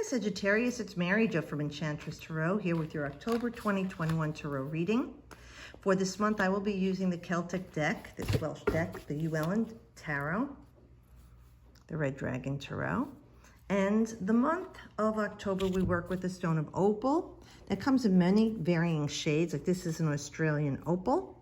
Hi Sagittarius, it's Mary Jo from Enchantress Tarot here with your October 2021 Tarot reading. For this month, I will be using the Celtic deck, this Welsh deck, the Llewellyn Tarot, the Red Dragon Tarot. And the month of October, we work with the stone of opal. That comes in many varying shades, like this is an Australian opal.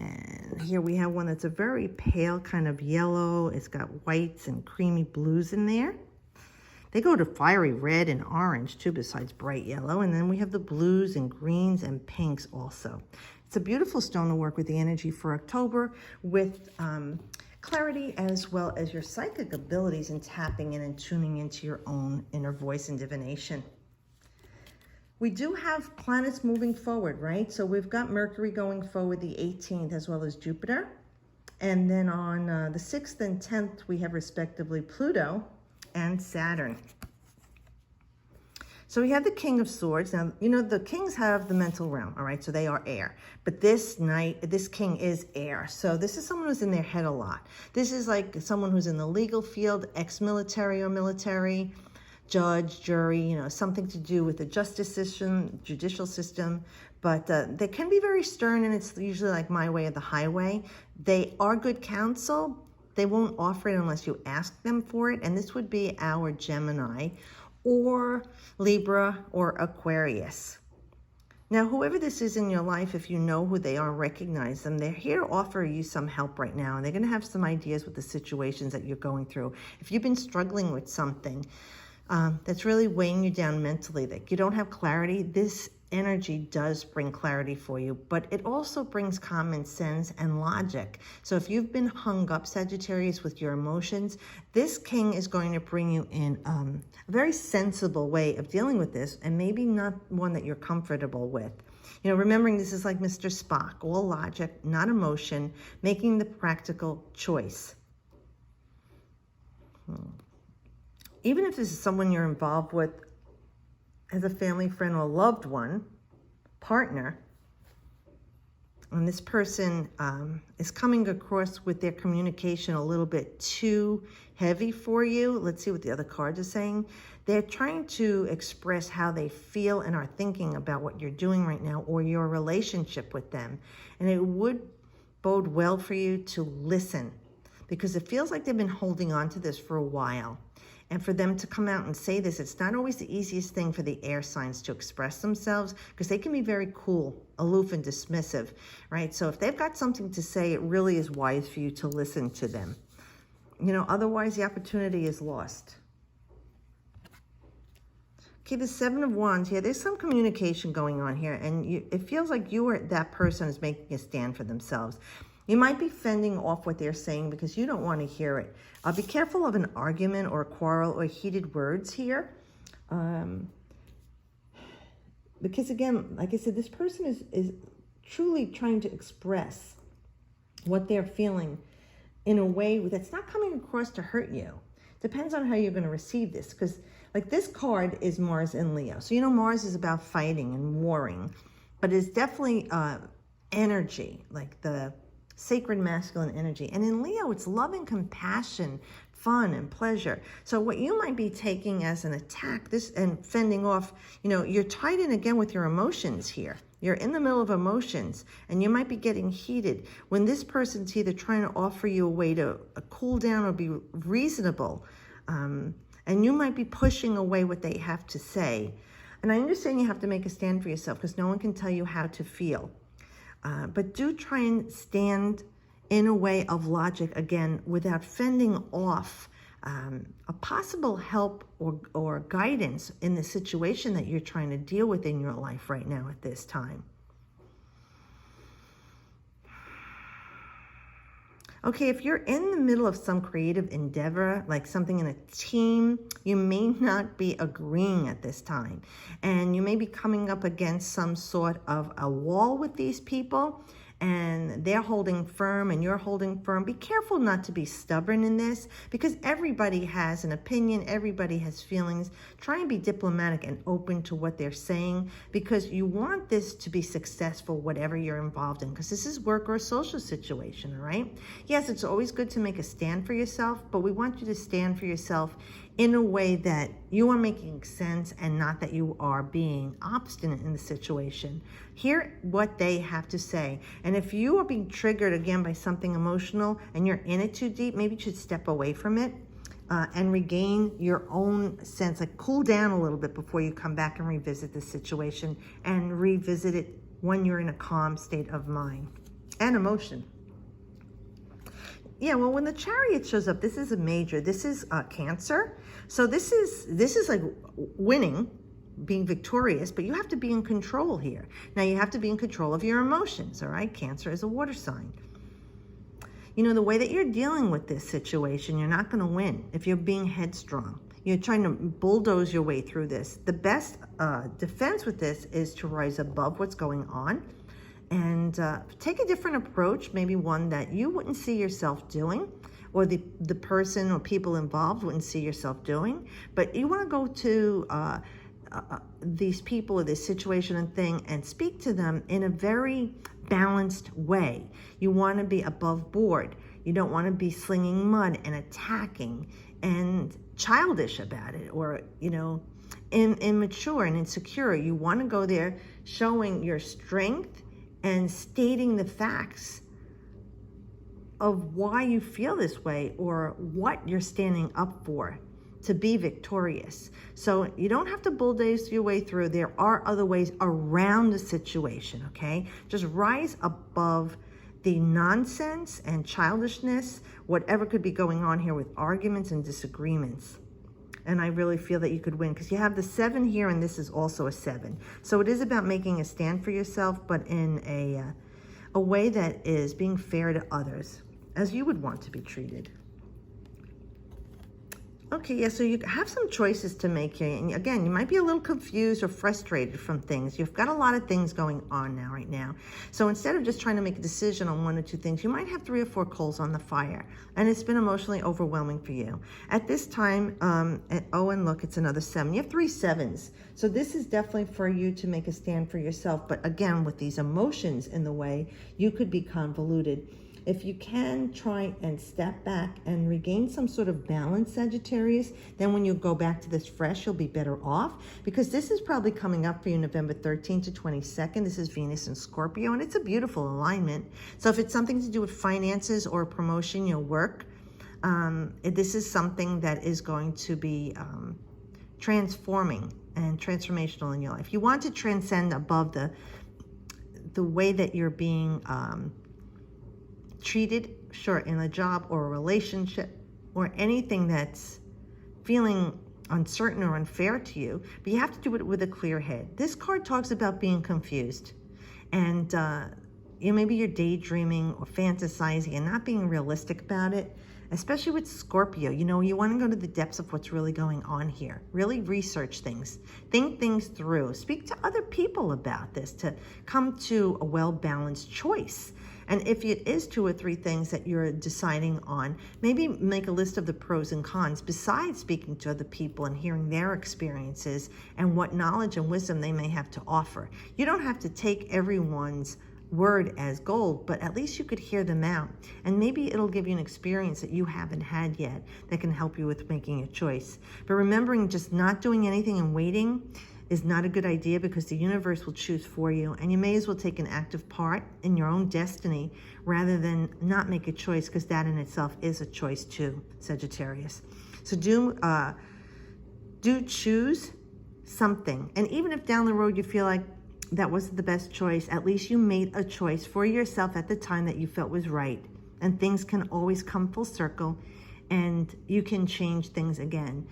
And here we have one that's a very pale kind of yellow. It's got whites and creamy blues in there. They go to fiery red and orange too, besides bright yellow. And then we have the blues and greens and pinks also. It's a beautiful stone to work with the energy for October with clarity as well as your psychic abilities and tapping in and tuning into your own inner voice and divination. We do have planets moving forward, right? So we've got Mercury going forward the 18th as well as Jupiter. And then on the 6th and 10th, we have respectively Pluto and Saturn. So we have the King of Swords. Now, you know, the kings have the mental realm, all right? So they are air. But this king is air. So this is someone who's in their head a lot. This is like someone who's in the legal field, ex-military or military, judge, jury, you know, something to do with the justice system, judicial system. But they can be very stern, and it's usually like my way or the highway. They are good counsel. They won't offer it unless you ask them for it. And this would be our Gemini or Libra or Aquarius. Now, whoever this is in your life, if you know who they are, recognize them. They're here to offer you some help right now. And they're going to have some ideas with the situations that you're going through. If you've been struggling with something that's really weighing you down mentally, that you don't have clarity, this energy does bring clarity for you, but it also brings common sense and logic. So if you've been hung up, Sagittarius, with your emotions, this king is going to bring you in a very sensible way of dealing with this, and maybe not one that you're comfortable with. You know, remembering this is like Mr. Spock, all logic, not emotion, making the practical choice. Even if this is someone you're involved with as a family friend or loved one, partner, and this person is coming across with their communication a little bit too heavy for you. Let's see what the other cards are saying. They're trying to express how they feel and are thinking about what you're doing right now or your relationship with them. And it would bode well for you to listen, because it feels like they've been holding on to this for a while. And for them to come out and say this, it's not always the easiest thing for the air signs to express themselves, because they can be very cool, aloof, and dismissive, right? So if they've got something to say, it really is wise for you to listen to them. You know, otherwise the opportunity is lost. Okay, the Seven of Wands here, there's some communication going on here, and it feels like you or that person is making a stand for themselves. You might be fending off what they're saying because you don't want to hear it. Be careful of an argument or a quarrel or heated words here. Because again, like I said, this person is truly trying to express what they're feeling in a way that's not coming across to hurt you. Depends on how you're going to receive this. Because like this card is Mars in Leo. So you know Mars is about fighting and warring. But it's definitely energy, like the sacred masculine energy. And in Leo, it's love and compassion, fun and pleasure. So what you might be taking as an attack, this and fending off, you know, you're tied in again with your emotions here. You're in the middle of emotions, and you might be getting heated when this person's either trying to offer you a way to cool down or be reasonable. And you might be pushing away what they have to say. And I understand you have to make a stand for yourself, because no one can tell you how to feel. But do try and stand in a way of logic, again, without fending off a possible help or guidance in the situation that you're trying to deal with in your life right now at this time. Okay, if you're in the middle of some creative endeavor, like something in a team, you may not be agreeing at this time. And you may be coming up against some sort of a wall with these people, and they're holding firm and you're holding firm. Be careful not to be stubborn in this, because everybody has an opinion, everybody has feelings. Try and be diplomatic and open to what they're saying, because you want this to be successful, whatever you're involved in, because this is work or a social situation, all right? Yes, it's always good to make a stand for yourself, but we want you to stand for yourself in a way that you are making sense and not that you are being obstinate in the situation. Hear what they have to say. And if you are being triggered again by something emotional and you're in it too deep, maybe you should step away from it and regain your own sense, like cool down a little bit before you come back and revisit the situation, and revisit it when you're in a calm state of mind and emotion. Yeah, well, when the Chariot shows up, this is a major. This is Cancer. So this is like winning, being victorious, but you have to be in control here. Now, you have to be in control of your emotions, all right? Cancer is a water sign. You know, the way that you're dealing with this situation, you're not going to win if you're being headstrong. You're trying to bulldoze your way through this. The best defense with this is to rise above what's going on and take a different approach, maybe one that you wouldn't see yourself doing, or the person or people involved wouldn't see yourself doing. But you want to go to these people or this situation and thing and speak to them in a very balanced way. You want to be above board. You don't want to be slinging mud and attacking and childish about it, or, you know, immature and insecure. You want to go there showing your strength and stating the facts of why you feel this way or what you're standing up for to be victorious. So you don't have to bulldoze your way through. There are other ways around the situation, okay? Just rise above the nonsense and childishness, whatever could be going on here with arguments and disagreements. And I really feel that you could win, because you have the 7 here, and this is also a 7. So it is about making a stand for yourself, but in a way that is being fair to others, as you would want to be treated. Okay, yeah, so you have some choices to make here. And again, you might be a little confused or frustrated from things. You've got a lot of things going on right now. So instead of just trying to make a decision on 1 or 2 things, you might have 3 or 4 coals on the fire. And it's been emotionally overwhelming for you. At this time, oh, and look, it's another 7. You have 3 7s. So this is definitely for you to make a stand for yourself. But again, with these emotions in the way, you could be convoluted. If you can try and step back and regain some sort of balance, Sagittarius, then when you go back to this fresh, you'll be better off, because this is probably coming up for you November 13th to 22nd. This is Venus and Scorpio, and it's a beautiful alignment. So if it's something to do with finances or promotion, your work, this is something that is going to be transforming and transformational in your life. You want to transcend above the way that you're being treated, sure, in a job or a relationship or anything that's feeling uncertain or unfair to you, but you have to do it with a clear head. This card talks about being confused, and maybe you're daydreaming or fantasizing and not being realistic about it, especially with Scorpio. You know, you want to go to the depths of what's really going on here. Really research things, think things through, speak to other people about this to come to a well-balanced choice. And if it is 2 or 3 things that you're deciding on, maybe make a list of the pros and cons besides speaking to other people and hearing their experiences and what knowledge and wisdom they may have to offer. You don't have to take everyone's word as gold, but at least you could hear them out. And maybe it'll give you an experience that you haven't had yet that can help you with making a choice. But remembering just not doing anything and waiting is not a good idea, because the universe will choose for you, and you may as well take an active part in your own destiny rather than not make a choice, because that in itself is a choice too, Sagittarius. So do choose something. And even if down the road you feel like that wasn't the best choice, at least you made a choice for yourself at the time that you felt was right. And things can always come full circle, and you can change things again.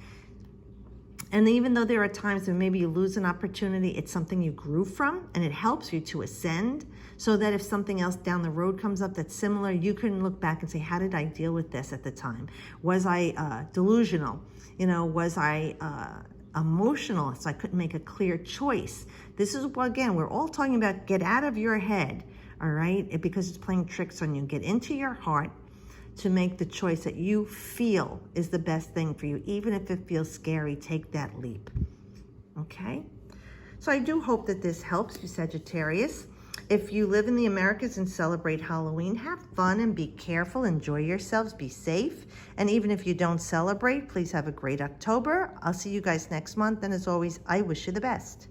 And even though there are times when maybe you lose an opportunity, it's something you grew from, and it helps you to ascend, so that if something else down the road comes up that's similar, you can look back and say, how did I deal with this at the time? Was I delusional? You know, was I emotional, so I couldn't make a clear choice? This is, well, again, we're all talking about get out of your head, all right? Because it's playing tricks on you. Get into your heart to make the choice that you feel is the best thing for you. Even if it feels scary, take that leap, okay? So I do hope that this helps you, Sagittarius. If you live in the Americas and celebrate Halloween, have fun and be careful. Enjoy yourselves. Be safe. And even if you don't celebrate, please have a great October. I'll see you guys next month. And as always, I wish you the best.